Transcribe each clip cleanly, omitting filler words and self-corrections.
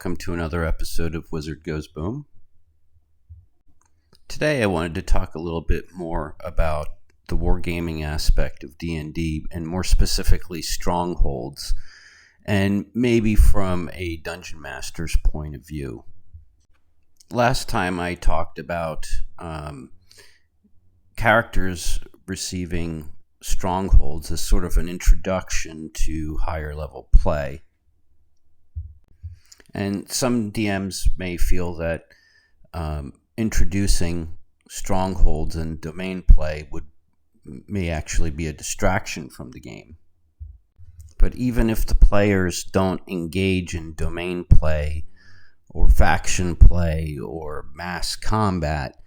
welcome to another episode of Wizard Goes Boom. Today I wanted to talk a little bit more about the wargaming aspect of D&D, and more specifically Strongholds, and maybe from a Dungeon Master's point of view. Last time I talked about characters receiving Strongholds as sort of an introduction to higher level play. And some DMs may feel that introducing Strongholds and domain play may actually be a distraction from the game. But even if the players don't engage in domain play or faction play or mass combat,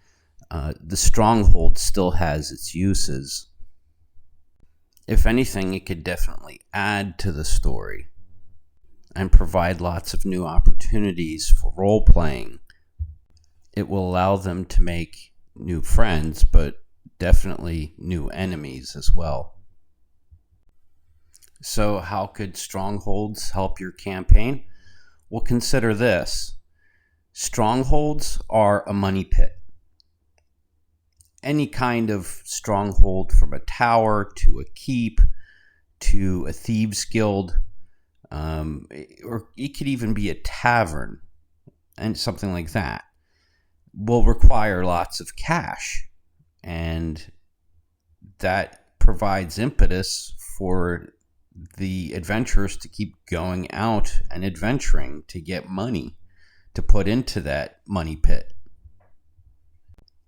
the Stronghold still has its uses. If anything, it could definitely add to the story and provide lots of new opportunities for role-playing. It will allow them to make new friends, but definitely new enemies as well. So how could Strongholds help your campaign? Well, consider this. Strongholds are a money pit. Any kind of stronghold, from a tower to a keep to a thieves guild, or it could even be a tavern and something like that, will require lots of cash, and that provides impetus for the adventurers to keep going out and adventuring to get money to put into that money pit.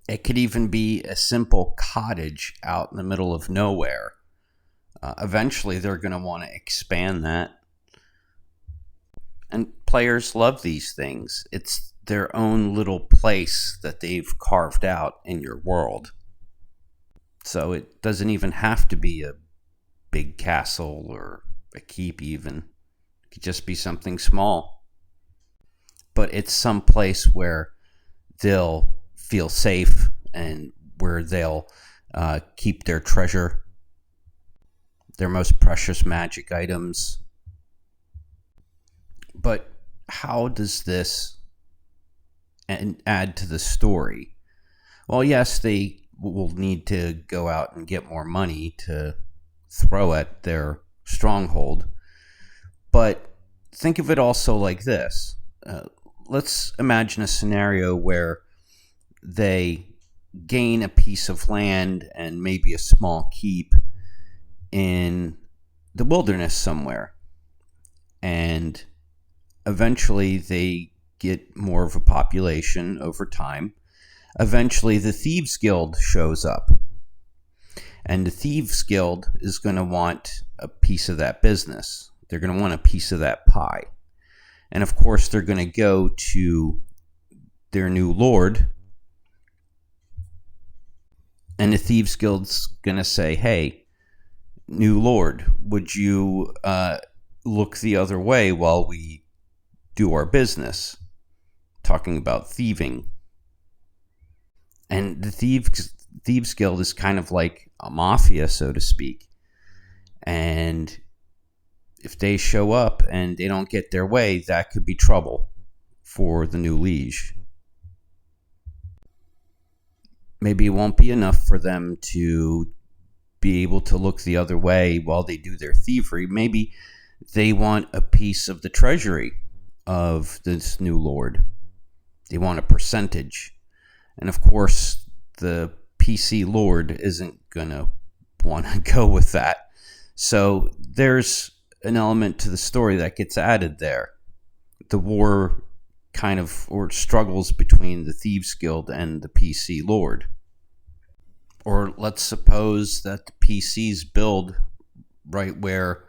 It could even be a simple cottage out in the middle of nowhere. Eventually they're going to want to expand that. And players love these things. It's their own little place that they've carved out in your world. So it doesn't even have to be a big castle or a keep even. It could just be something small. But it's some place where they'll feel safe and where they'll keep their treasure, their most precious magic items. But how does this add to the story? Well, yes, they will need to go out and get more money to throw at their stronghold. But think of it also like this. Let's imagine a scenario where they gain a piece of land and maybe a small keep in the wilderness somewhere. And eventually they get more of a population over time. Eventually the Thieves Guild shows up. And the Thieves Guild is going to want a piece of that business. They're going to want a piece of that pie. And of course they're going to go to their new lord. And the Thieves Guild's going to say, hey, new lord, would you look the other way while we do our business? Talking about thieving. And the Thieves Guild is kind of like a mafia, so to speak. And if they show up and they don't get their way, that could be trouble for the new liege. Maybe it won't be enough for them to be able to look the other way while they do their thievery. Maybe they want a piece of the treasury of this new lord. They want a percentage. And of course, the PC lord isn't going to want to go with that. So there's an element to the story that gets added there. The war kind of, or struggles between the Thieves Guild and the PC lord. Or let's suppose that the PCs build right where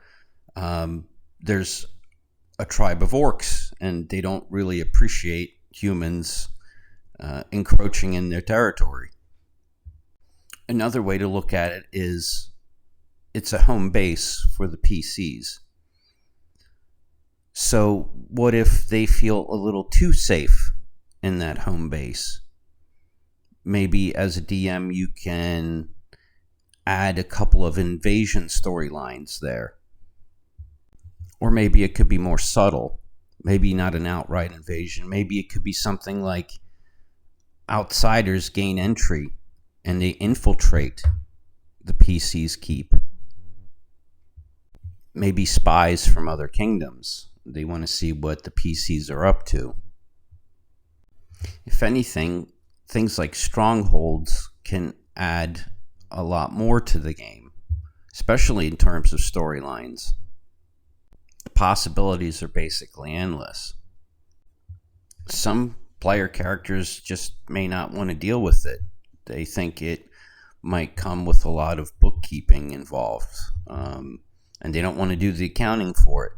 there's a tribe of orcs and they don't really appreciate humans encroaching in their territory. Another way to look at it is it's a home base for the PCs. So what if they feel a little too safe in that home base? Maybe as a DM you can add a couple of invasion storylines there. Or maybe it could be more subtle. Maybe not an outright invasion. Maybe it could be something like outsiders gain entry and they infiltrate the PC's keep. Maybe spies from other kingdoms. They want to see what the PCs are up to. If anything, things like Strongholds can add a lot more to the game, especially in terms of storylines. The possibilities are basically endless. Some player characters just may not want to deal with it. They think it might come with a lot of bookkeeping involved, and they don't want to do the accounting for it.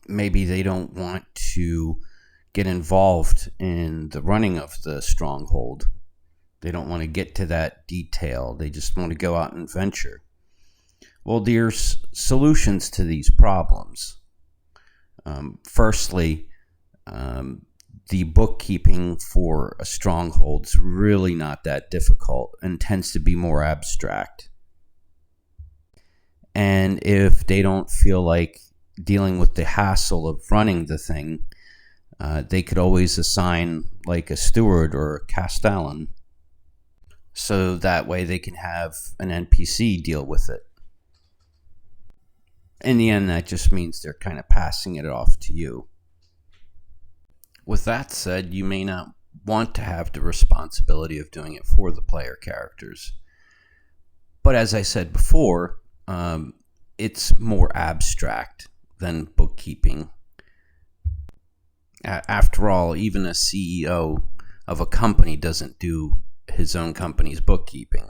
Maybe they don't want to get involved in the running of the stronghold. They don't want to get to that detail. They just want to go out and venture. Well, there's solutions to these problems. Firstly, the bookkeeping for a stronghold's really not that difficult and tends to be more abstract. And if they don't feel like dealing with the hassle of running the thing, they could always assign like a steward or a castellan, so that way they can have an NPC deal with it. In the end, that just means they're kind of passing it off to you. With that said, you may not want to have the responsibility of doing it for the player characters. But as I said before, it's more abstract than bookkeeping. After all, even a CEO of a company doesn't do his own company's bookkeeping.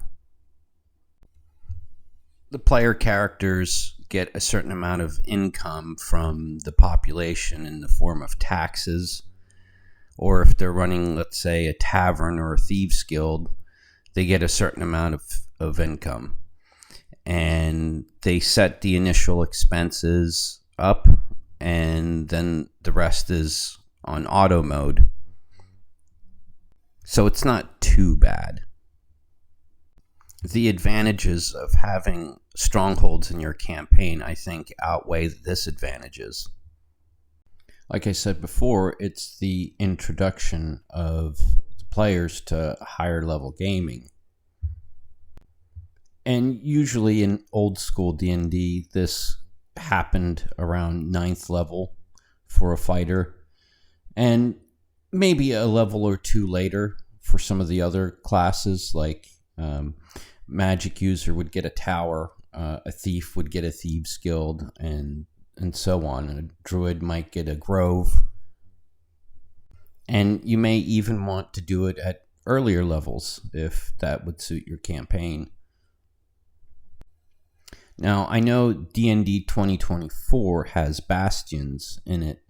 The player characters get a certain amount of income from the population in the form of taxes, or if they're running, let's say, a tavern or a thieves guild, they get a certain amount of income. And they set the initial expenses up, and then the rest is on auto mode. So it's not too bad. The advantages of having strongholds in your campaign, I think, outweigh the disadvantages. Like I said before, it's the introduction of players to higher level gaming. And usually in old school D&D, this happened around 9th level for a fighter, and maybe a level or two later for some of the other classes, like magic user would get a tower, a thief would get a thieves guild, and so on. And a druid might get a grove. And you may even want to do it at earlier levels if that would suit your campaign. Now, I know D&D 2024 has bastions in it,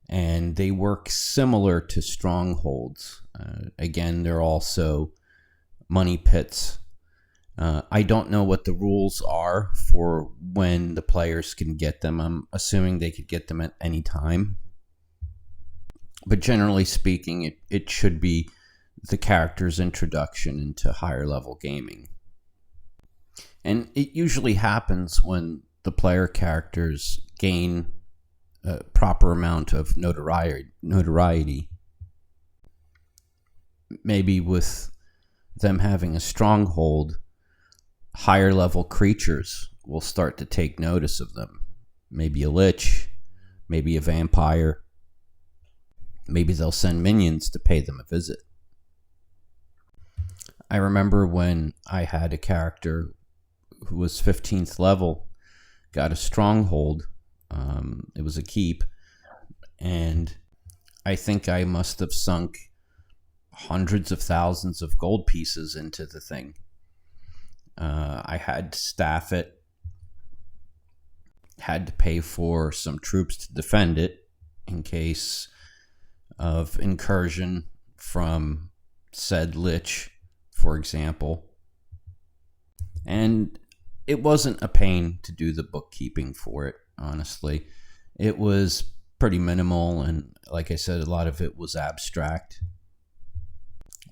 and they work similar to strongholds. Again, they're also money pits. I don't know what the rules are for when the players can get them. I'm assuming they could get them at any time. But generally speaking, it should be the character's introduction into higher level gaming. And it usually happens when the player characters gain a proper amount of notoriety. Maybe with them having a stronghold, higher level creatures will start to take notice of them. Maybe a lich, maybe a vampire. Maybe they'll send minions to pay them a visit. I remember when I had a character who was 15th level, got a stronghold. It was a keep, and I think I must have sunk hundreds of thousands of gold pieces into the thing. I had to staff it, had to pay for some troops to defend it in case of incursion from said lich, for example. And it wasn't a pain to do the bookkeeping for it, honestly. It was pretty minimal, and like I said, a lot of it was abstract.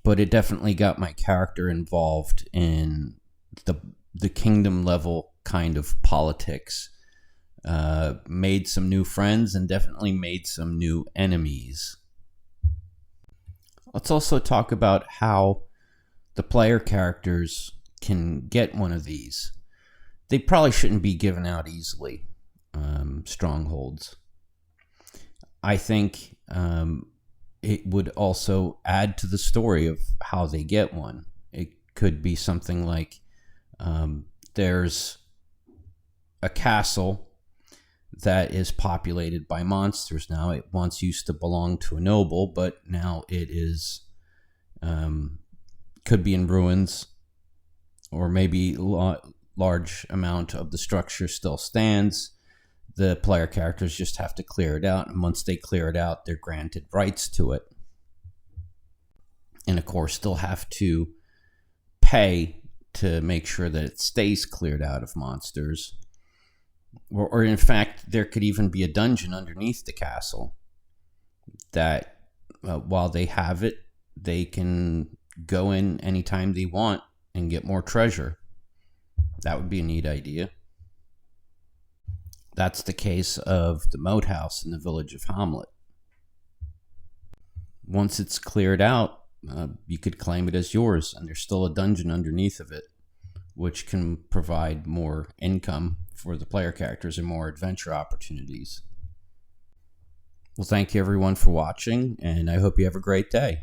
But it definitely got my character involved in the kingdom level kind of politics. made some new friends and definitely made some new enemies. Let's also talk about how the player characters can get one of these. They probably shouldn't be given out easily, strongholds. I think it would also add to the story of how they get one. It could be something like there's a castle that is populated by monsters now. It once used to belong to a noble, but now it is could be in ruins, or maybe large amount of the structure still stands. The player characters just have to clear it out, and once they clear it out, they're granted rights to it. And of course, still have to pay to make sure that it stays cleared out of monsters. Or in fact, there could even be a dungeon underneath the castle that while they have it, they can go in anytime they want and get more treasure. That would be a neat idea. That's the case of the moat house in the village of Hamlet. Once it's cleared out, you could claim it as yours, and there's still a dungeon underneath of it, which can provide more income for the player characters and more adventure opportunities. Well, thank you everyone for watching, and I hope you have a great day.